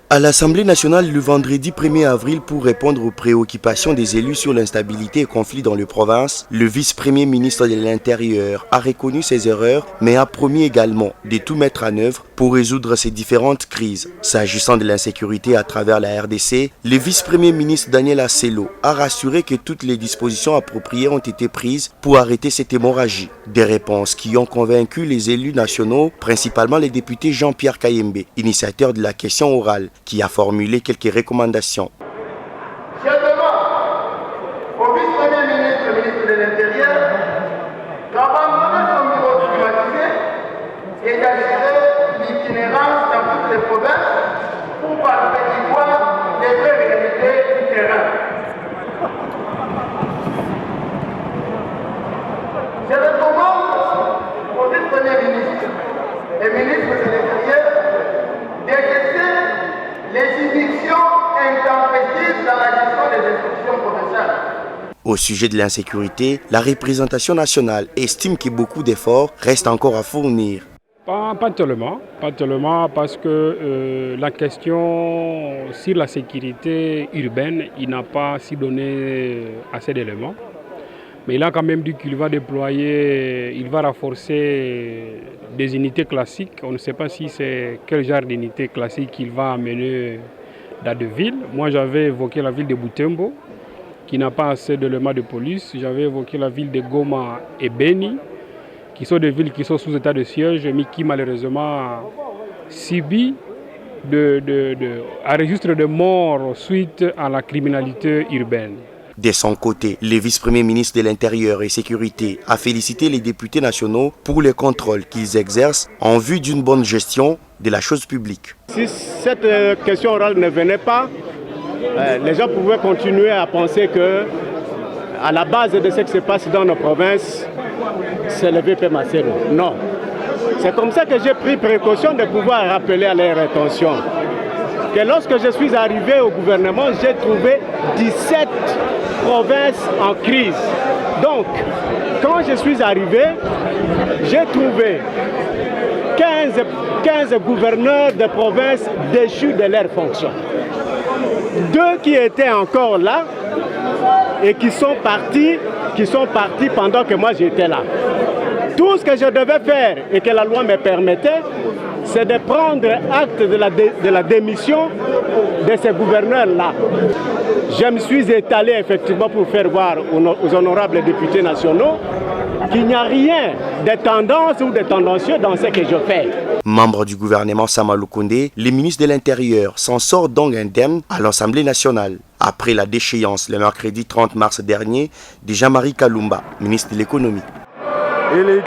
À l'Assemblée nationale le vendredi 1er avril pour répondre aux préoccupations des élus sur l'instabilité et conflits dans les provinces, le vice-premier ministre de l'Intérieur a reconnu ses erreurs mais a promis également de tout mettre en œuvre pour résoudre ces différentes crises. S'agissant de l'insécurité à travers la RDC, le vice-premier ministre Daniel Assello a rassuré que toutes les dispositions appropriées ont été prises pour arrêter cette hémorragie. Des réponses qui ont convaincu les élus nationaux, principalement les députés Jean-Pierre Kayembe, initiateur de la question orale, qui a formulé quelques recommandations. Je demande au vice-premier ministre, le ministre de l'Intérieur, d'abandonner son bureau climatisé et d'assurer l'itinérance dans toutes les provinces pour parler du poids des vraies réalités du terrain. Je recommande au vice-premier ministre et ministre de l'Intérieur d'exercer les émissions intempestives dans la gestion des institutions provinciales. Au sujet de l'insécurité, la représentation nationale estime que beaucoup d'efforts restent encore à fournir. Pas tellement parce que la question sur la sécurité urbaine, il n'a pas si donné assez d'éléments. Mais il a quand même dit qu'il va déployer, il va renforcer des unités classiques. On ne sait pas si c'est quel genre d'unité classique qu'il va amener dans des villes. Moi, j'avais évoqué la ville de Butembo, qui n'a pas assez d'éléments de police. J'avais évoqué la ville de Goma et Beni, qui sont des villes qui sont sous état de siège, mais qui malheureusement subit un registre de morts suite à la criminalité urbaine. De son côté, le vice-premier ministre de l'Intérieur et Sécurité a félicité les députés nationaux pour les contrôles qu'ils exercent en vue d'une bonne gestion de la chose publique. Si cette question orale ne venait pas, les gens pouvaient continuer à penser que, à la base de ce qui se passe dans nos provinces, c'est le VP Macero. Non. C'est comme ça que j'ai pris précaution de pouvoir rappeler à leur attention que lorsque je suis arrivé au gouvernement, j'ai trouvé 17 provinces en crise. Donc, quand je suis arrivé, j'ai trouvé 15 gouverneurs de provinces déchus de leurs fonctions. 2 qui étaient encore là et qui sont partis pendant que moi j'étais là. Tout ce que je devais faire et que la loi me permettait, c'est de prendre acte de la démission de ces gouverneurs-là. Je me suis étalé effectivement pour faire voir aux honorables députés nationaux qu'il n'y a rien de tendance ou de tendancieux dans ce que je fais. Membre du gouvernement Samalou Koundé, le ministre de l'Intérieur s'en sort donc indemne à l'Assemblée nationale. Après la déchéance le mercredi 30 mars dernier de Jean-Marie Kalumba, ministre de l'économie. Et les